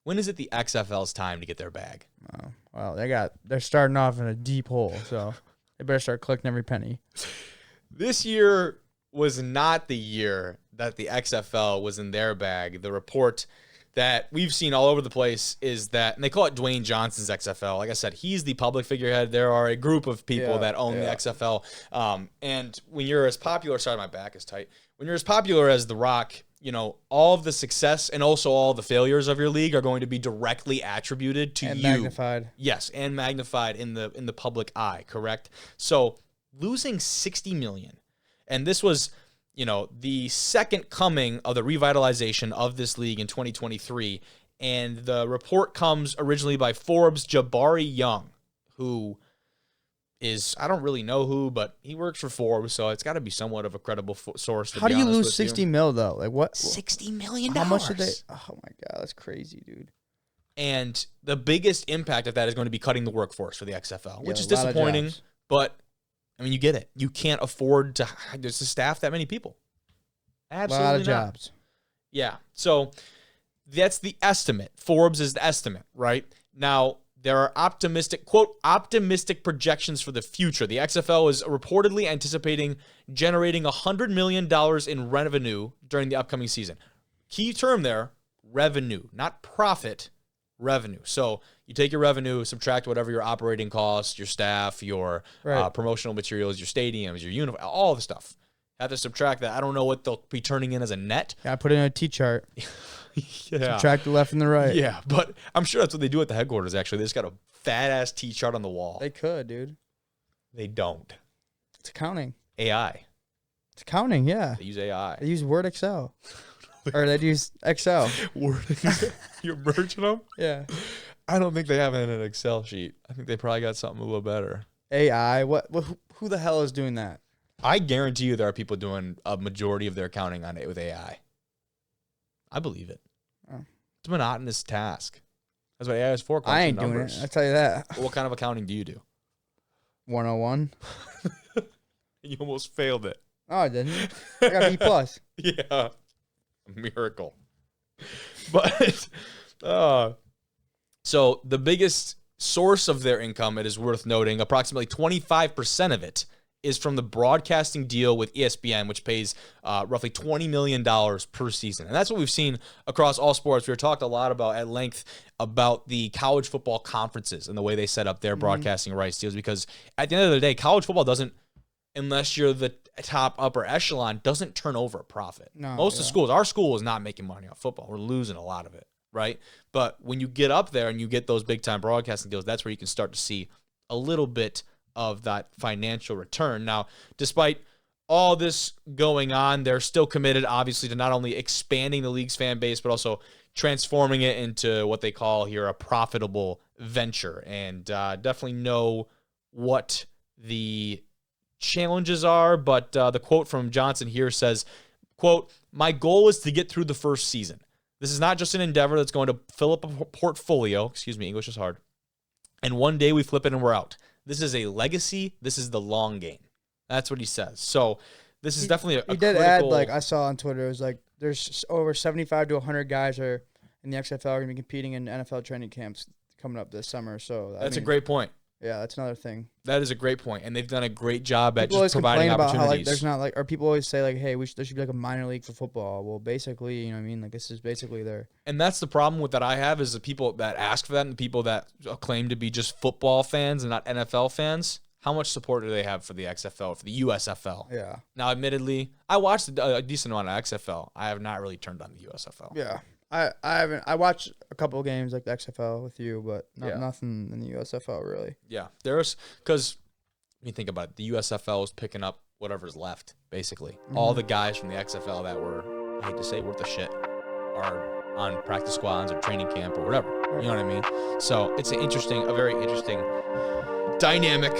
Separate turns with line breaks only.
When is it the XFL's time to get their bag?
Oh, well, they're starting off in a deep hole, so they better start collecting every penny.
This year was not the year that the XFL was in their bag. The report that we've seen all over the place is that, and they call it Dwayne Johnson's XFL. Like I said, he's the public figurehead. There are a group of people that own the XFL. And when you're as popular, sorry, my back is tight. When you're as popular as The Rock, you know, all of the success and also all the failures of your league are going to be directly attributed to
and
you.
Magnified.
Yes, and magnified in the public eye, correct? So losing $60 million, and this was, you know, the second coming of the revitalization of this league in 2023. And the report comes originally by Forbes' Jabari Young, who is, I don't really know who, but he works for Forbes, so it's got to be somewhat of a credible source.
How do you lose $60 million, though? Like what?
$60 million.
How much did they? Oh my God, that's crazy, dude.
And the biggest impact of that is going to be cutting the workforce for the XFL, which is disappointing, but I mean, you get it. You can't afford to staff that many people. Absolutely
not. A lot of
not.
jobs.
Yeah. So that's the estimate. Forbes is the estimate, right? Now, there are optimistic projections for the future. The XFL is reportedly anticipating generating $100 million in revenue during the upcoming season. Key term there, revenue, not profit, revenue. So you take your revenue, subtract whatever your operating costs, your staff, your promotional materials, your stadiums, your uniform, all the stuff. Have to subtract that. I don't know what they'll be turning in as a net.
Yeah, I put in a T-chart.
Yeah.
Subtract the left and the right.
Yeah, but I'm sure that's what they do at the headquarters, actually. They just got a fat-ass T-chart on the wall.
They could, dude.
They don't.
It's accounting.
AI.
It's accounting, yeah.
They use AI.
They use Word Excel. Or they'd use Excel.
Word You're merging them?
Yeah.
I don't think they have it in an Excel sheet. I think they probably got something a little better.
AI? Who the hell is doing that?
I guarantee you there are people doing a majority of their accounting on it with AI. I believe it.
Oh.
It's a monotonous task. That's what AI is for.
I ain't
numbers.
doing it. I tell you that.
Well, what kind of accounting do you do?
101.
You almost failed it.
Oh, I didn't. I got B+.
Yeah. A miracle. But so the biggest source of their income, it is worth noting, approximately 25% of it is from the broadcasting deal with ESPN, which pays roughly $20 million per season. And that's what we've seen across all sports. We've talked a lot about at length about the college football conferences and the way they set up their broadcasting rights deals, because at the end of the day, college football doesn't, unless you're the top upper echelon, doesn't turn over a profit.
No,
Most of schools, our school is not making money off football. We're losing a lot of it, right? But when you get up there and you get those big time broadcasting deals, that's where you can start to see a little bit of that financial return. Now, despite all this going on, they're still committed, obviously, to not only expanding the league's fan base, but also transforming it into what they call here a profitable venture. And definitely know what the challenges are. But the quote from Johnson here says, quote, "My goal is to get through the first season. This is not just an endeavor that's going to fill up a portfolio." Excuse me, English is hard. "And one day we flip it and we're out. This is a legacy. This is the long game." That's what he says. So this is definitely a
He did
critical...
add, like I saw on Twitter, it was like there's over 75 to 100 guys are in the XFL are going to be competing in NFL training camps coming up this summer. So
that's a great point.
Yeah, that's another thing.
That is a great point, and they've done a great job at
People
just providing
about
opportunities.
how, like, there's not like, or people always say like, hey, there should be like a minor league for football. Well, basically, you know what I mean? Like this is basically their. And
that's the problem with that I have is the people that ask for that and the people that claim to be just football fans and not NFL fans. How much support do they have for the XFL, for the USFL?
Yeah.
Now, admittedly, I watched a decent amount of XFL. I have not really turned on the USFL.
Yeah. I haven't. I watched a couple of games like the XFL with you, but nothing in the USFL really.
Yeah, there's because when you think about it, the USFL is picking up whatever's left, basically. Mm-hmm. All the guys from the XFL that were, I hate to say, worth a shit, are on practice squads or training camp or whatever. Right. You know what I mean? So it's a very interesting dynamic.